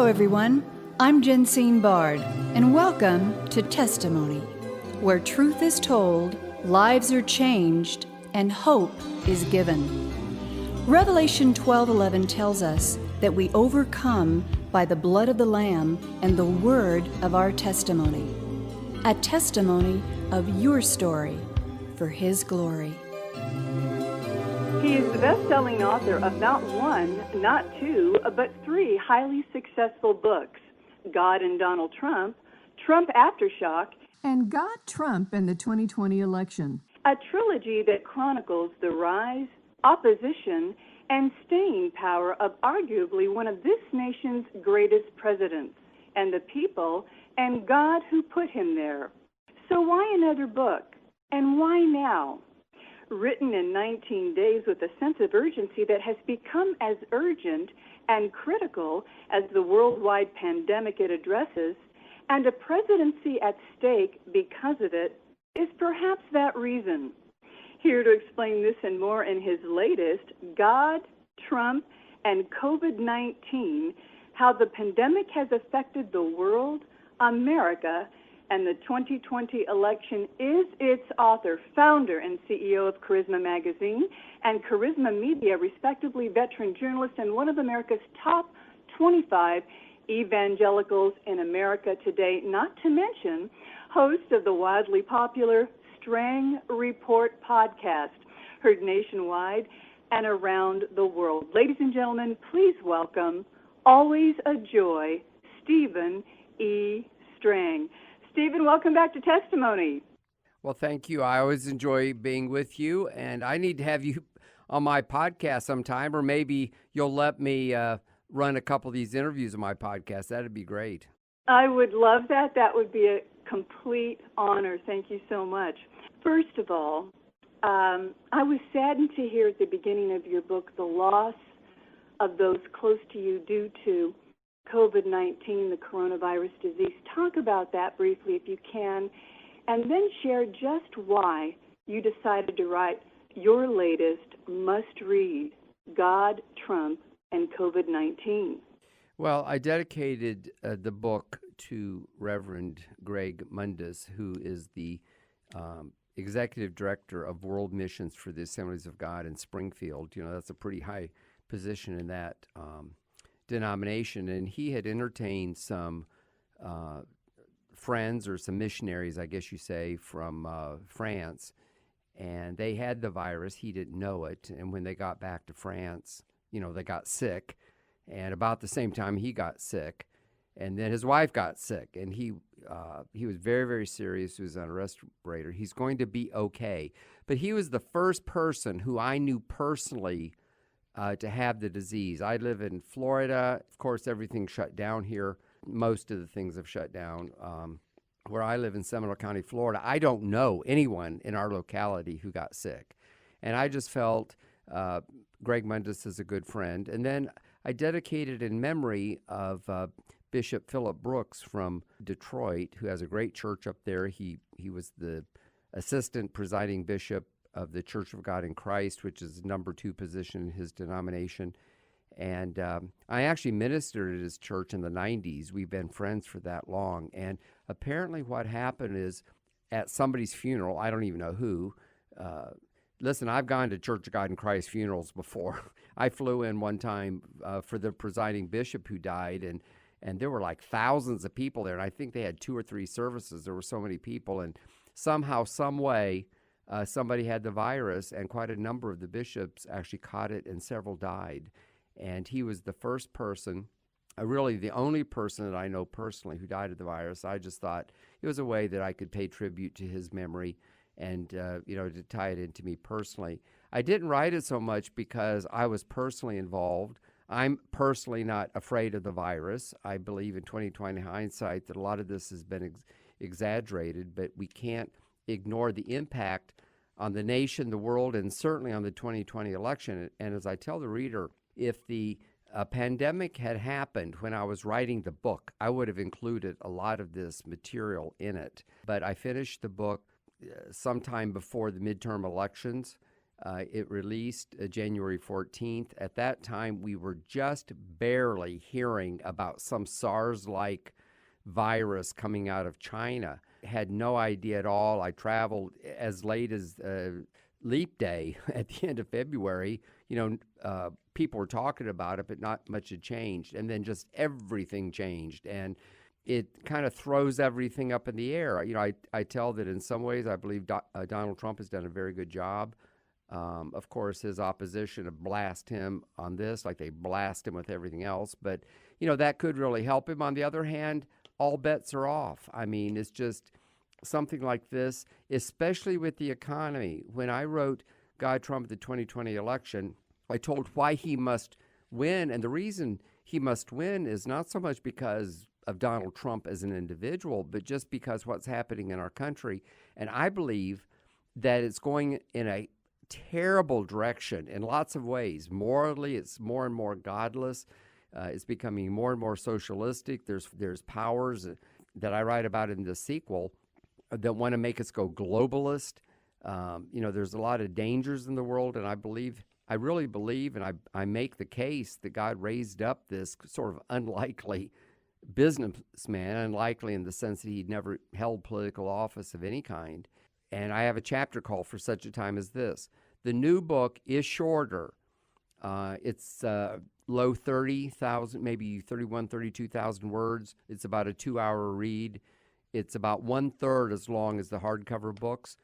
everyone. I'm Jensine Bard, and welcome to Testimony, where truth is told, lives are changed, and hope is given. Revelation 12:11 tells us that we overcome by the blood of the Lamb and the word of our testimony. A testimony of your story for His glory. He is the best-selling author of not one, not two, but three highly successful books: God and Donald Trump, Trump Aftershock, and God, Trump, and the 2020 election. A trilogy that chronicles the rise, opposition, and staying power of arguably one of this nation's greatest presidents, and the people and God who put him there. So why another book? And why now? Written in 19 days with a sense of urgency that has become as urgent and critical as the worldwide pandemic it addresses, and a presidency at stake because of it, is perhaps that reason. Here to explain this and more in his latest, God, Trump, and COVID-19, how the pandemic has affected the world, America, and the 2020 election, is its author, founder, and CEO of Charisma Magazine and Charisma Media, respectively veteran journalist and one of America's top 25 evangelicals in America today, not to mention host of the wildly popular Strang Report podcast, heard nationwide and around the world. Ladies and gentlemen, please welcome, always a joy, Stephen E. Strang. Stephen, welcome back to Testimony. Well, thank you. I always enjoy being with you, and I need to have you on my podcast sometime, or maybe you'll let me run a couple of these interviews on my podcast. That'd be great. I would love that. That would be a complete honor. Thank you so much. First of all, I was saddened to hear at the beginning of your book the loss of those close to you due to COVID-19, the coronavirus disease. Talk about that briefly if you can, and then share just why you decided to write your latest must-read, God, Trump, and COVID-19. Well, I dedicated the book to Reverend Greg Mundis, who is the executive director of world missions for the Assemblies of God in Springfield. You know, that's a pretty high position in that denomination, and he had entertained some friends or some missionaries, I guess you say, from France, and they had the virus. He didn't know it, and when they got back to France, you know, they got sick, and about the same time he got sick, and then his wife got sick, and he was very, very serious. He was on a respirator. He's going to be okay, but he was the first person who I knew personally to have the disease. I live in Florida. Of course, everything shut down here. Most of the things have shut down. Where I live in Seminole County, Florida, I don't know anyone in our locality who got sick. And I just felt Greg Mundis is a good friend. And then I dedicated in memory of Bishop Philip Brooks from Detroit, who has a great church up there. He was the assistant presiding bishop of the Church of God in Christ, which is number 2 position in his denomination. And I actually ministered at his church in the 90s. We've been friends for that long. And apparently what happened is at somebody's funeral, I don't even know who. Listen, I've gone to Church of God in Christ funerals before. I flew in one time for the presiding bishop who died, and there were like thousands of people there. And I think they had 2 or 3 services. There were so many people. And somehow, some way, somebody had the virus, and quite a number of the bishops actually caught it, and several died. And he was the first person, really the only person that I know personally who died of the virus. I just thought it was a way that I could pay tribute to his memory and, to tie it into me personally. I didn't write it so much because I was personally involved. I'm personally not afraid of the virus. I believe in 2020 hindsight that a lot of this has been exaggerated, but we can't ignore the impact on the nation, the world, and certainly on the 2020 election. And as I tell the reader, if the pandemic had happened when I was writing the book, I would have included a lot of this material in it. But I finished the book sometime before the midterm elections, It released January 14th. At that time, we were just barely hearing about some SARS-like virus coming out of China. Had no idea at all. I traveled as late as Leap Day at the end of February. People were talking about it, but not much had changed. And then just everything changed. And it kind of throws everything up in the air. I tell that in some ways I believe Donald Trump has done a very good job. Of course, his opposition blast him on this like they blast him with everything else. But, that could really help him. On the other hand, all bets are off. I mean, it's just something like this, especially with the economy. When I wrote Guy Trump at the 2020 election, I told why he must win. And the reason he must win is not so much because of Donald Trump as an individual, but just because what's happening in our country. And I believe that it's going in a terrible direction in lots of ways. Morally, it's more and more godless. It's becoming more and more socialistic. There's powers that I write about in the sequel that want to make us go globalist. There's a lot of dangers in the world, and I really believe, and I make the case that God raised up this sort of unlikely businessman, unlikely in the sense that he'd never held political office of any kind. And I have a chapter called For Such a Time as This. The new book is shorter. It's low 30,000, maybe 31, 32,000 words. It's about a 2-hour read. It's about 1/3 as long as the hardcover books.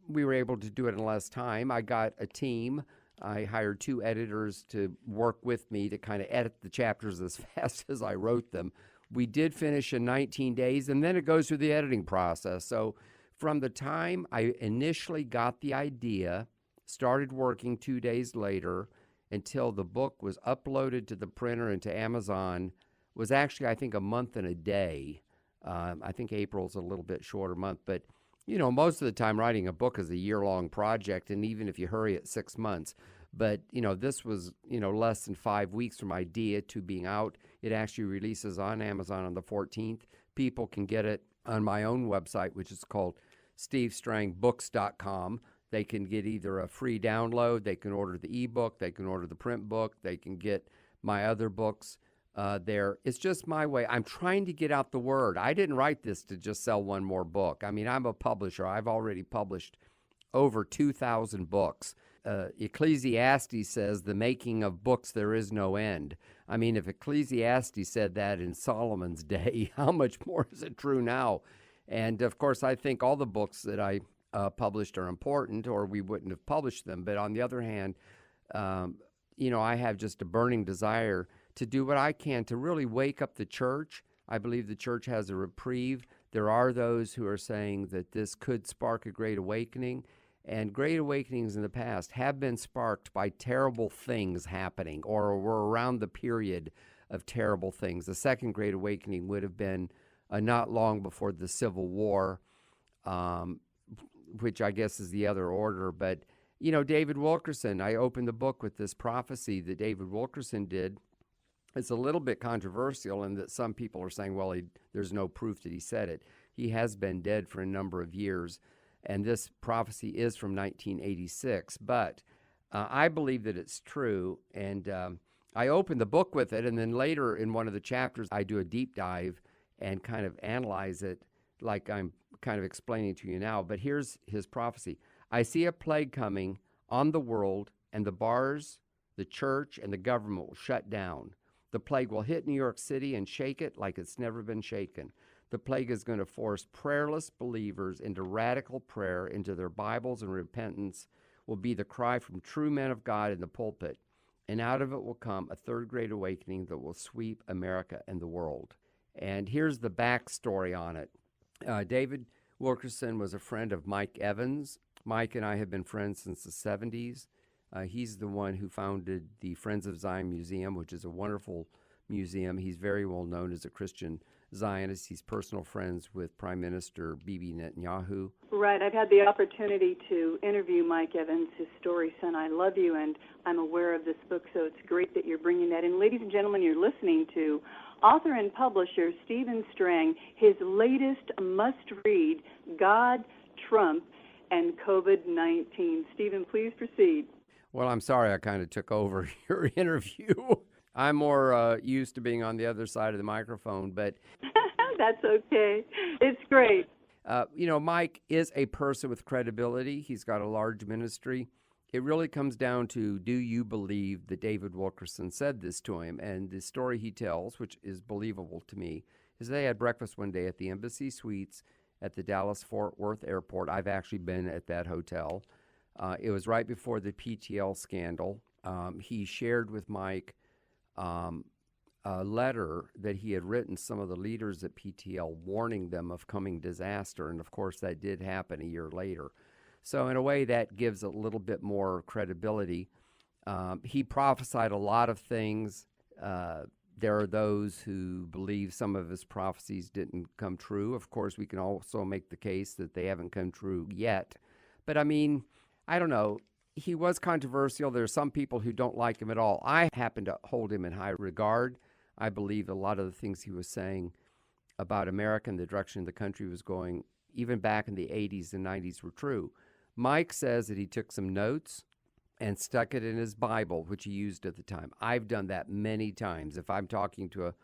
We were able to do it in less time. I got a team. I hired 2 editors to work with me to kind of edit the chapters as fast as I wrote them. We did finish in 19 days, and then it goes through the editing process. So from the time I initially got the idea, started working 2 days later, until the book was uploaded to the printer and to Amazon, was actually, I think, a month and a day. I think April's a little bit shorter month, but most of the time writing a book is a year-long project, and even if you hurry it, 6 months. But, this was, less than 5 weeks from idea to being out. It actually releases on Amazon on the 14th. People can get it on my own website, which is called stevestrangbooks.com. They can get either a free download, they can order the ebook, they can order the print book, they can get my other books there. It's just my way. I'm trying to get out the word. I didn't write this to just sell one more book. I mean, I'm a publisher. I've already published over 2,000 books. Ecclesiastes says, the making of books there is no end. I mean, if Ecclesiastes said that in Solomon's day, how much more is it true now? And, of course, I think all the books that I published are important, or we wouldn't have published them. But on the other hand, I have just a burning desire to do what I can to really wake up the church. I believe the church has a reprieve. There are those who are saying that this could spark a great awakening. And great awakenings in the past have been sparked by terrible things happening, or were around the period of terrible things. The second great awakening would have been not long before the Civil War, which I guess is the other order. But, David Wilkerson, I opened the book with this prophecy that David Wilkerson did. It's a little bit controversial in that some people are saying, well, there's no proof that he said it. He has been dead for a number of years, and this prophecy is from 1986. But I believe that it's true, and I opened the book with it, and then later in one of the chapters, I do a deep dive and kind of analyze it like I'm kind of explaining to you now. But here's his prophecy. I see a plague coming on the world, and the bars, the church, and the government will shut down. The plague will hit New York City and shake it like it's never been shaken. The plague is going to force prayerless believers into radical prayer, into their Bibles, and repentance will be the cry from true men of God in the pulpit. And out of it will come a third great awakening that will sweep America and the world. And here's the backstory on it. David Wilkerson was a friend of Mike Evans. Mike and I have been friends since the 70s. He's the one who founded the Friends of Zion Museum, which is a wonderful museum. He's very well known as a Christian Zionist. He's personal friends with Prime Minister Bibi Netanyahu. Right. I've had the opportunity to interview Mike Evans, his story, Son, I Love You, and I'm aware of this book, so it's great that you're bringing that in. Ladies and gentlemen, you're listening to author and publisher Stephen Strang, his latest must-read, God, Trump, and COVID-19. Stephen, please proceed. Well, I'm sorry I kind of took over your interview. I'm more used to being on the other side of the microphone, but That's okay. It's great. Mike is a person with credibility. He's got a large ministry. It really comes down to, do you believe that David Wilkerson said this to him? And the story he tells, which is believable to me, is they had breakfast one day at the Embassy Suites at the Dallas-Fort Worth Airport. I've actually been at that hotel. It was right before the PTL scandal. He shared with Mike a letter that he had written some of the leaders at PTL warning them of coming disaster. And of course, that did happen a year later. So in a way, that gives a little bit more credibility. He prophesied a lot of things. There are those who believe some of his prophecies didn't come true. Of course, we can also make the case that they haven't come true yet. But I mean, I don't know. He was controversial. There are some people who don't like him at all. I happen to hold him in high regard. I believe a lot of the things he was saying about America and the direction the country was going, even back in the 80s and 90s, were true. Mike says that he took some notes and stuck it in his Bible, which he used at the time. I've done that many times. If I'm talking to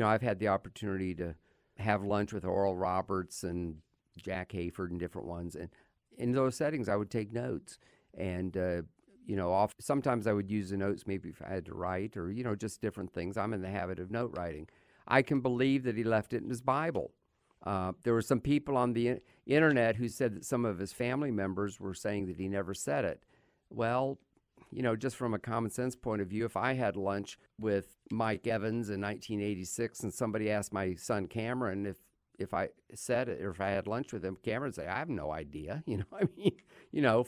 I've had the opportunity to have lunch with Oral Roberts and Jack Hayford and different ones. And in those settings, I would take notes. And, sometimes I would use the notes maybe if I had to write or, just different things. I'm in the habit of note writing. I can believe that he left it in his Bible. There were some people on the internet who said that some of his family members were saying that he never said it. Well, just from a common sense point of view, if I had lunch with Mike Evans in 1986 and somebody asked my son Cameron if I said it or if I had lunch with him, Cameron would say, I have no idea.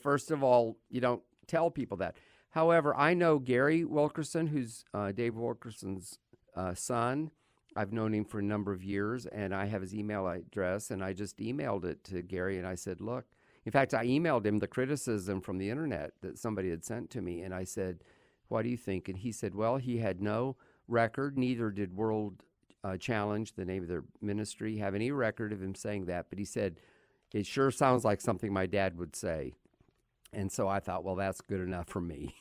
First of all, you don't tell people that. However, I know Gary Wilkerson, who's Dave Wilkerson's son. I've known him for a number of years, and I have his email address, and I just emailed it to Gary, and I said, look, in fact, I emailed him the criticism from the internet that somebody had sent to me, and I said, what do you think? And he said, well, he had no record, neither did World Challenge, the name of their ministry, have any record of him saying that, but he said, it sure sounds like something my dad would say. And so I thought, well, that's good enough for me.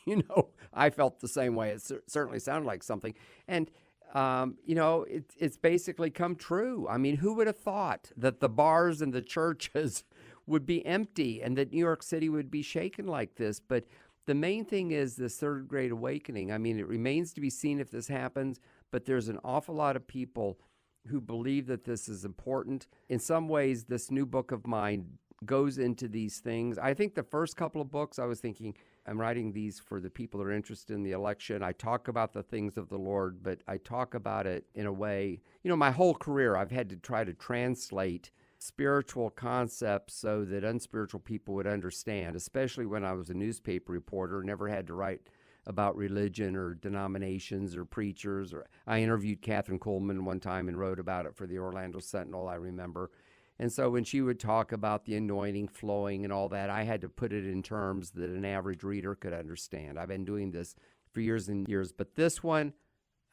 I felt the same way. It certainly sounded like something. And, it's basically come true. I mean, who would have thought that the bars and the churches would be empty and that New York City would be shaken like this? But the main thing is this third great awakening. I mean, it remains to be seen if this happens, but there's an awful lot of people who believe that this is important. In some ways, this new book of mine goes into these things. I think the first couple of books, I was thinking, I'm writing these for the people that are interested in the election. I talk about the things of the Lord, but I talk about it in a way, my whole career, I've had to try to translate spiritual concepts so that unspiritual people would understand, especially when I was a newspaper reporter, never had to write about religion or denominations or preachers. Or I interviewed Catherine Coleman one time and wrote about it for the Orlando Sentinel, I remember. And so when she would talk about the anointing flowing and all that, I had to put it in terms that an average reader could understand. I've been doing this for years and years, but this one,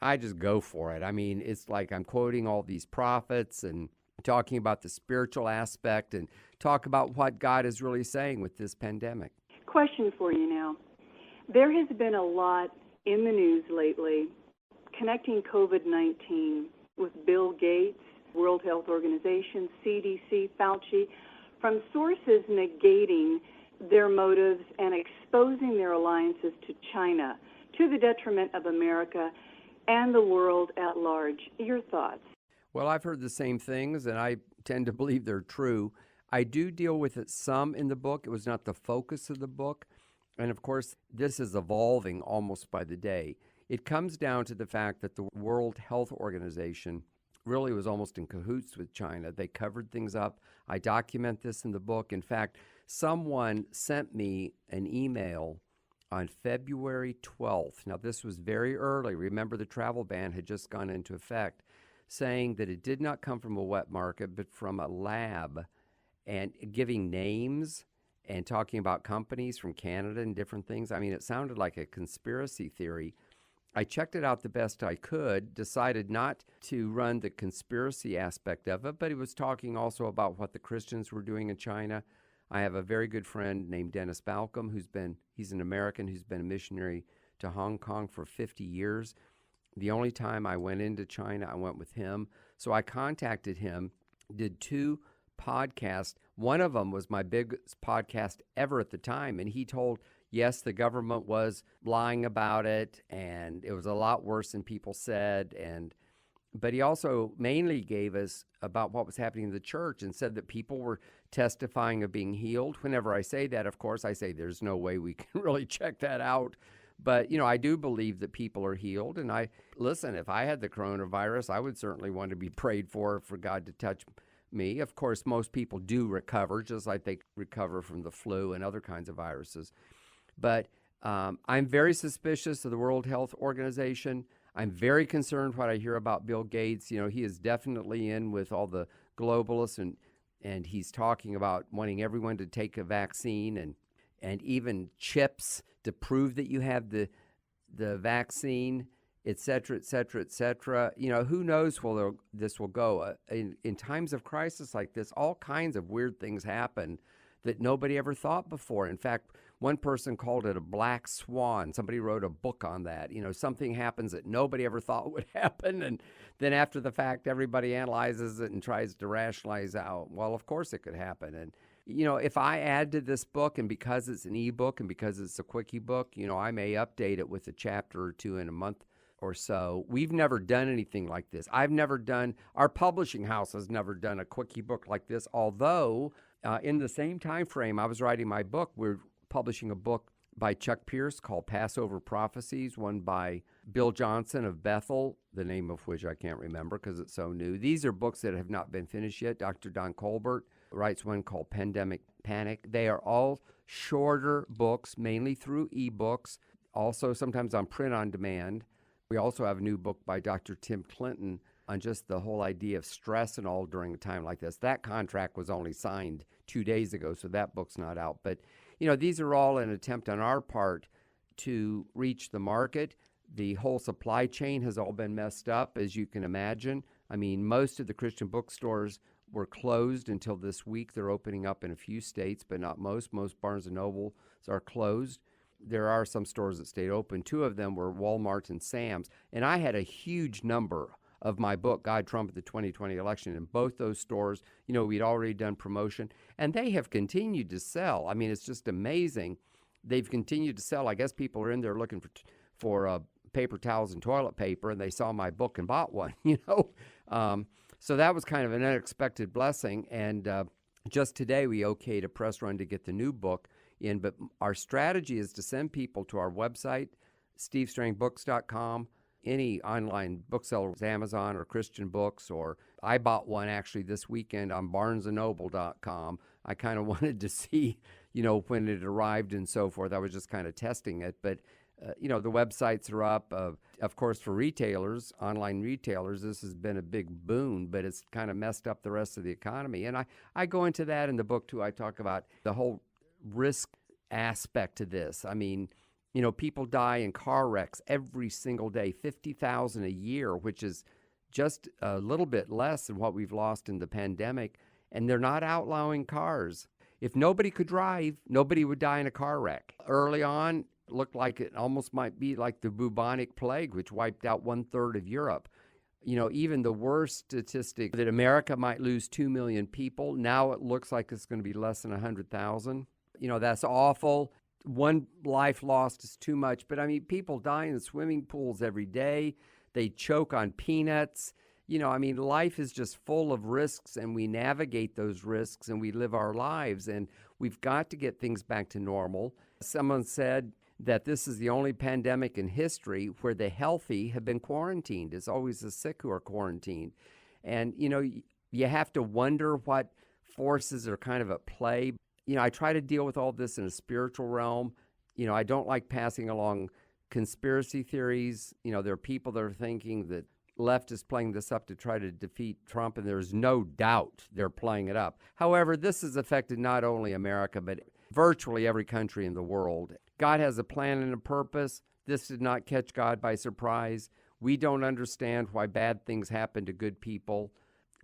I just go for it. I mean, it's like I'm quoting all these prophets and talking about the spiritual aspect and talk about what God is really saying with this pandemic. Question for you now. There has been a lot in the news lately connecting COVID-19 with Bill Gates, World Health Organization, CDC, Fauci, from sources negating their motives and exposing their alliances to China to the detriment of America and the world at large. Your thoughts? Well, I've heard the same things, and I tend to believe they're true. I do deal with it some in the book. It was not the focus of the book. And of course, this is evolving almost by the day. It comes down to the fact that the World Health Organization really was almost in cahoots with China. They covered things up. I document this in the book. In fact, someone sent me an email on February 12th. Now, this was very early. Remember, the travel ban had just gone into effect, saying that it did not come from a wet market, but from a lab, and giving names and talking about companies from Canada and different things. I mean, it sounded like a conspiracy theory. I checked it out the best I could, decided not to run the conspiracy aspect of it, but he was talking also about what the Christians were doing in China. I have a very good friend named Dennis Balcom, he's an American who's been a missionary to Hong Kong for 50 years. The only time I went into China, I went with him. So I contacted him, did 2 podcasts. One of them was my biggest podcast ever at the time. And he told, yes, the government was lying about it, and it was a lot worse than people said. But he also mainly gave us about what was happening in the church and said that people were testifying of being healed. Whenever I say that, of course, I say there's no way we can really check that out. But, I do believe that people are healed. And listen, if I had the coronavirus, I would certainly want to be prayed for God to touch me. Of course, most people do recover, just like they recover from the flu and other kinds of viruses. But I'm very suspicious of the World Health Organization. I'm very concerned what I hear about Bill Gates. He is definitely in with all the globalists, and he's talking about wanting everyone to take a vaccine and even chips to prove that you have the vaccine, et cetera, et cetera, et cetera. Who knows where this will go. In times of crisis like this, all kinds of weird things happen that nobody ever thought before. In fact, one person called it a black swan. Somebody wrote a book on that. Something happens that nobody ever thought would happen, and then after the fact, everybody analyzes it and tries to rationalize out, well, of course it could happen. And if I add to this book, and because it's an ebook and because it's a quickie book, I may update it with a chapter or 2 in a month or so. We've never done anything like this. Our publishing house has never done a quickie book like this, although in the same time frame I was writing my book, we're publishing a book by Chuck Pierce called Passover Prophecies, one by Bill Johnson of Bethel, the name of which I can't remember because it's so new. These are books that have not been finished yet. Dr. Don Colbert writes one called Pandemic Panic. They are all shorter books, mainly through ebooks, also sometimes on print on demand. We also have a new book by Dr. Tim Clinton on just the whole idea of stress and all during a time like this. That contract was only signed 2 days ago, so that book's not out. But, these are all an attempt on our part to reach the market. The whole supply chain has all been messed up, as you can imagine. I mean, most of the Christian bookstores were closed until this week. They're opening up in a few states, but not most. Most Barnes & Nobles are closed. There are some stores that stayed open. 2 of them were Walmart and Sam's. And I had a huge number of my book, God, Trump at the 2020 election, in both those stores. We'd already done promotion, and they have continued to sell. I mean, it's just amazing. They've continued to sell. I guess people are in there looking for paper towels and toilet paper, and they saw my book and bought one, So that was kind of an unexpected blessing. And just today, we okayed a press run to get the new book in. But our strategy is to send people to our website, stevestrangbooks.com, any online booksellers, Amazon or Christian Books, or I bought one actually this weekend on barnesandnoble.com. I kind of wanted to see, when it arrived and so forth. I was just kind of testing it. But, the websites are up. Of course, for retailers, online retailers, this has been a big boon, but it's kind of messed up the rest of the economy. And I go into that in the book, too. I talk about the whole risk aspect to this. I mean, people die in car wrecks every single day, 50,000 a year, which is just a little bit less than what we've lost in the pandemic, and they're not outlawing cars. If nobody could drive, nobody would die in a car wreck. Early on, it looked like it almost might be like the bubonic plague, which wiped out 1/3 of Europe. Even the worst statistic that America might lose 2 million people, now it looks like it's going to be less than 100,000. That's awful. One life lost is too much, but people die in swimming pools every day. They choke on peanuts. Life is just full of risks, and we navigate those risks and we live our lives, and we've got to get things back to normal. Someone said that this is the only pandemic in history where the healthy have been quarantined. It's always the sick who are quarantined. And, you have to wonder what forces are kind of at play. I try to deal with all this in a spiritual realm. I don't like passing along conspiracy theories. There are people that are thinking that left is playing this up to try to defeat Trump, and there's no doubt they're playing it up. However, this has affected not only America, but virtually every country in the world. God has a plan and a purpose. This did not catch God by surprise. We don't understand why bad things happen to good people.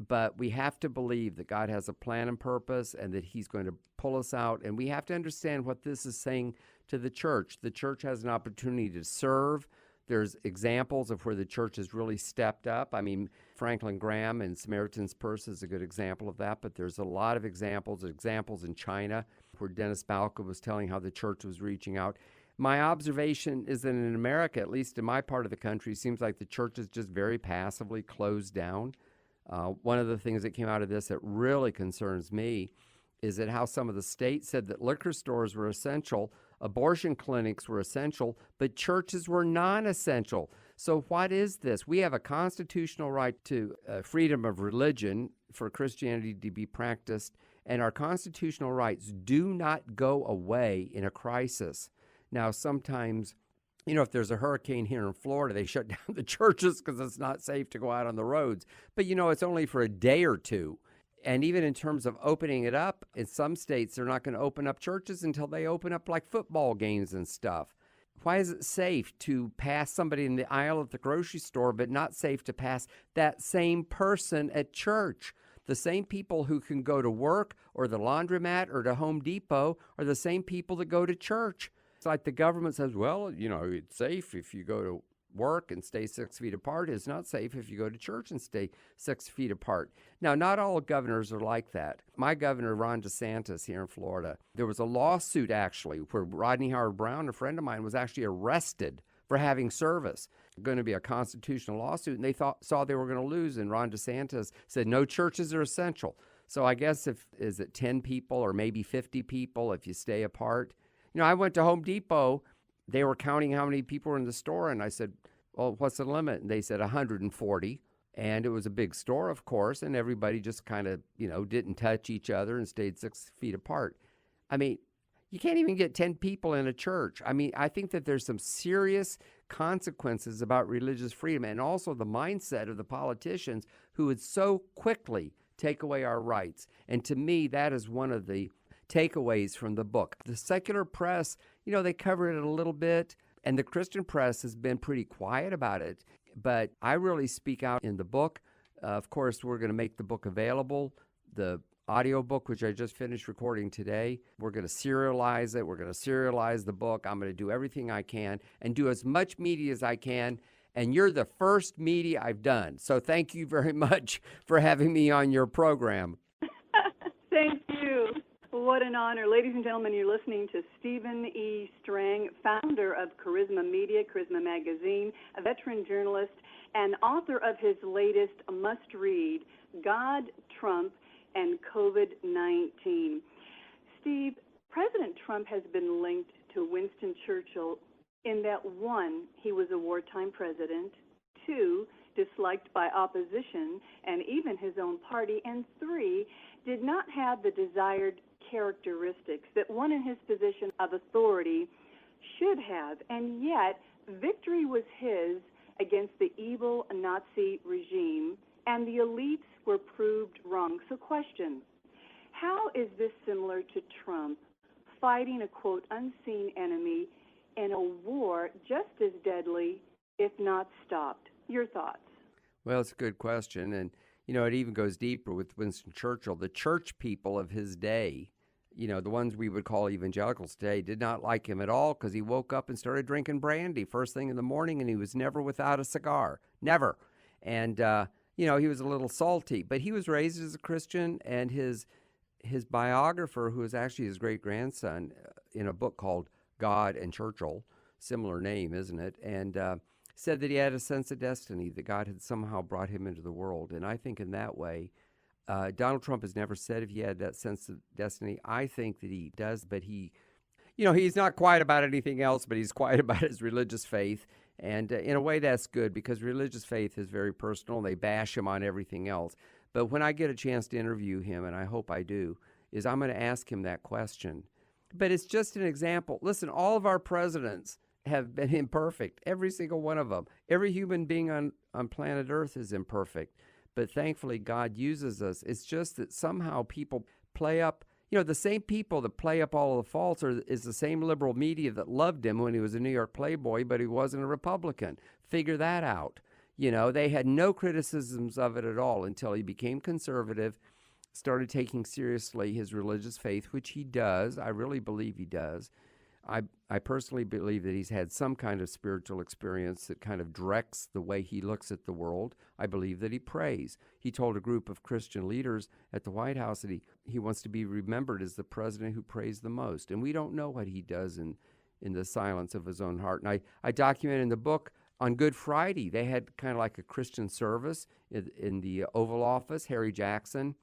But we have to believe that God has a plan and purpose and that he's going to pull us out. And we have to understand what this is saying to the church. The church has an opportunity to serve. There's examples of where the church has really stepped up. I mean, Franklin Graham and Samaritan's Purse is a good example of that, but there's a lot of examples in China where Dennis Balka was telling how the church was reaching out. My observation is that in America, at least in my part of the country, it seems like the church is just very passively closed down. One of the things that came out of this that really concerns me is that how some of the states said that liquor stores were essential, abortion clinics were essential, but churches were non-essential. So what is this? We have a constitutional right to freedom of religion for Christianity to be practiced, and our constitutional rights do not go away in a crisis. Now, sometimes, if there's a hurricane here in Florida, they shut down the churches because it's not safe to go out on the roads. But, it's only for a day or two. And even in terms of opening it up, in some states, they're not going to open up churches until they open up like football games and stuff. Why is it safe to pass somebody in the aisle at the grocery store, but not safe to pass that same person at church? The same people who can go to work or the laundromat or to Home Depot are the same people that go to church. It's like the government says, well, it's safe if you go to work and stay 6 feet apart. It's not safe if you go to church and stay 6 feet apart. Now, not all governors are like that. My governor, Ron DeSantis here in Florida, there was a lawsuit actually where Rodney Howard-Browne, a friend of mine, was actually arrested for having service. Going to be a constitutional lawsuit, and they saw they were going to lose, and Ron DeSantis said no churches are essential. So I guess is it 10 people or maybe 50 people if you stay apart? I went to Home Depot. They were counting how many people were in the store, and I said, well, what's the limit? And they said 140. And it was a big store, of course, and everybody just kind of, didn't touch each other and stayed 6 feet apart. I mean, you can't even get 10 people in a church. I mean, I think that there's some serious consequences about religious freedom and also the mindset of the politicians who would so quickly take away our rights. And to me, that is one of the takeaways from the book. The secular press, they cover it a little bit, and the Christian press has been pretty quiet about it. But I really speak out in the book. Of course, we're going to make the book available. The audio book, which I just finished recording today, we're going to serialize it. We're going to serialize the book. I'm going to do everything I can and do as much media as I can. And you're the first media I've done. So thank you very much for having me on your program. Thank you. What an honor. Ladies and gentlemen, you're listening to Stephen E. Strang, founder of Charisma Media, Charisma Magazine, a veteran journalist, and author of his latest must-read, God, Trump, and COVID-19. Steve, President Trump has been linked to Winston Churchill in that, 1, he was a wartime president, 2, disliked by opposition and even his own party, and 3, did not have the desired characteristics that one in his position of authority should have, and yet victory was his against the evil Nazi regime, and the elites were proved wrong. So question, how is this similar to Trump fighting a, quote, unseen enemy in a war just as deadly, if not stopped? Your thoughts? Well, it's a good question, and it even goes deeper with Winston Churchill. The church people of his day, the ones we would call evangelicals today, did not like him at all because he woke up and started drinking brandy first thing in the morning, and he was never without a cigar. Never. And, he was a little salty. But he was raised as a Christian, and his biographer, who is actually his great-grandson, in a book called God and Churchill, similar name, isn't it? And said that he had a sense of destiny, that God had somehow brought him into the world. And I think in that way, Donald Trump has never said if he had that sense of destiny. I think that he does, but he's not quiet about anything else, but he's quiet about his religious faith. And in a way, that's good because religious faith is very personal. They bash him on everything else. But when I get a chance to interview him, and I hope I do, is I'm going to ask him that question. But it's just an example. Listen, all of our presidents have been imperfect, every single one of them. Every human being on planet Earth is imperfect. But thankfully, God uses us. It's just that somehow people play up, the same people that play up all of the faults is the same liberal media that loved him when he was a New York Playboy, but he wasn't a Republican. Figure that out. You know, they had no criticisms of it at all until he became conservative, started taking seriously his religious faith, which he does. I really believe he does. I personally believe that he's had some kind of spiritual experience that kind of directs the way he looks at the world. I believe that he prays. He told a group of Christian leaders at the White House that he wants to be remembered as the president who prays the most. And we don't know what he does in the silence of his own heart. And I document in the book, on Good Friday, they had kind of like a Christian service in the Oval Office. Harry Jackson,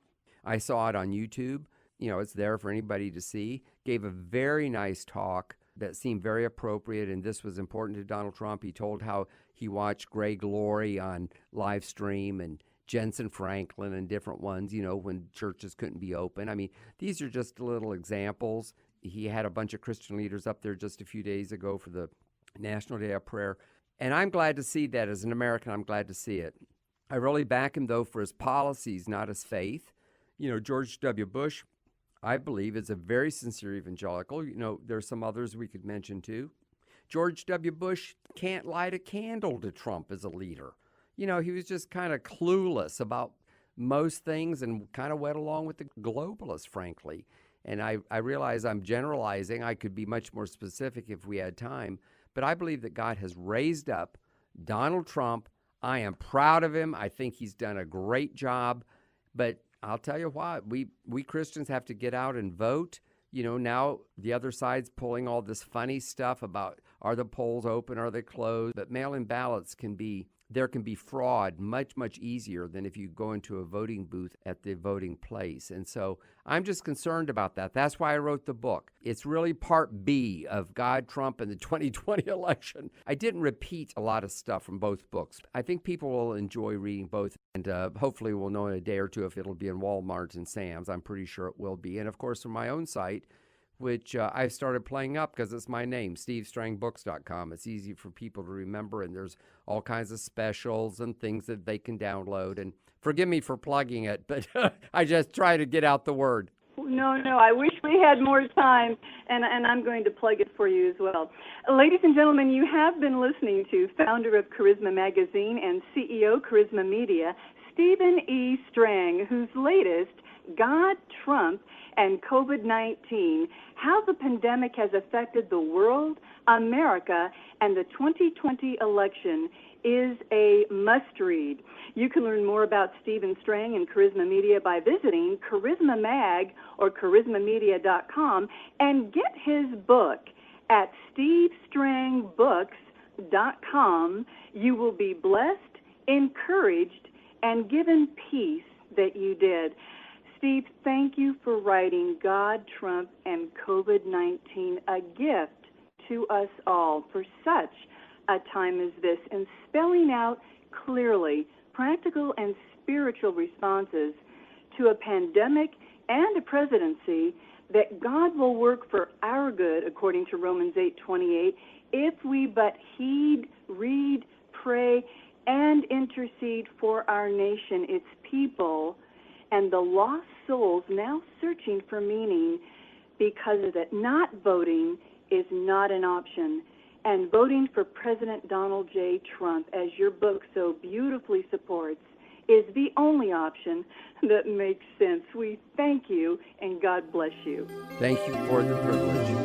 I saw it on YouTube. You know, it's there for anybody to see. Gave a very nice talk that seemed very appropriate, and this was important to Donald Trump. He told how he watched Greg Laurie on live stream and Jensen Franklin and different ones, you know, when churches couldn't be open. I mean, these are just little examples. He had a bunch of Christian leaders up there just a few days ago for the National Day of Prayer. And I'm glad to see that. As an American, I'm glad to see it. I really back him, though, for his policies, not his faith. You know, George W. Bush, I believe, is a very sincere evangelical. You know, there's some others we could mention, too. George W. Bush can't light a candle to Trump as a leader. You know, he was just kind of clueless about most things and kind of went along with the globalists, frankly. And I realize I'm generalizing. I could be much more specific if we had time. But I believe that God has raised up Donald Trump. I am proud of him. I think he's done a great job. But I'll tell you what, we Christians have to get out and vote. You know, now the other side's pulling all this funny stuff about, are the polls open, are they closed? But mail-in ballots there can be fraud much, much easier than if you go into a voting booth at the voting place. And so I'm just concerned about that. That's why I wrote the book. It's really part B of God, Trump, and the 2020 election. I didn't repeat a lot of stuff from both books. I think people will enjoy reading both, and hopefully we'll know in a day or two if it'll be in Walmart and Sam's. I'm pretty sure it will be. And of course, from my own site, which I've started playing up because it's my name, SteveStrangBooks.com. It's easy for people to remember, and there's all kinds of specials and things that they can download. And forgive me for plugging it, but I just try to get out the word. No, I wish we had more time, and I'm going to plug it for you as well. Ladies and gentlemen, you have been listening to founder of Charisma Magazine and CEO Charisma Media, Stephen E. Strang, whose latest, God, Trump, and COVID-19, How the Pandemic Has Affected the World, America, and the 2020 Election, is a must-read. You can learn more about Stephen Strang and Charisma Media by visiting Charisma Mag or charismamedia.com and get his book at stevestrangbooks.com. You will be blessed, encouraged, and given peace that you did. Steve, thank you for writing God, Trump, and COVID-19, a gift to us all for such a time as this, and spelling out clearly practical and spiritual responses to a pandemic and a presidency that God will work for our good, according to Romans 8:28, if we but heed, read, pray, and intercede for our nation, its people, and the lost souls now searching for meaning because of it. Not voting is not an option. And voting for President Donald J. Trump, as your book so beautifully supports, is the only option that makes sense. We thank you, and God bless you. Thank you for the privilege.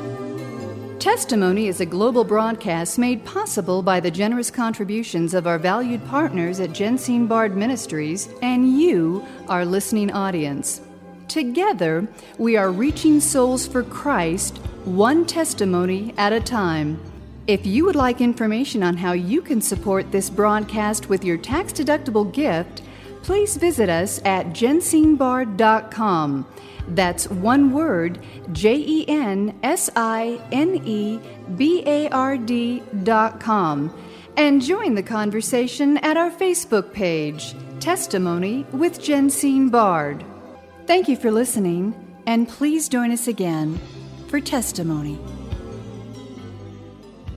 Testimony is a global broadcast made possible by the generous contributions of our valued partners at Jensine Bard Ministries and you, our listening audience. Together, we are reaching souls for Christ, one testimony at a time. If you would like information on how you can support this broadcast with your tax-deductible gift, please visit us at jensinebard.com. That's one word, JENSINEBARD.com. And join the conversation at our Facebook page, Testimony with Jensine Bard. Thank you for listening, and please join us again for Testimony.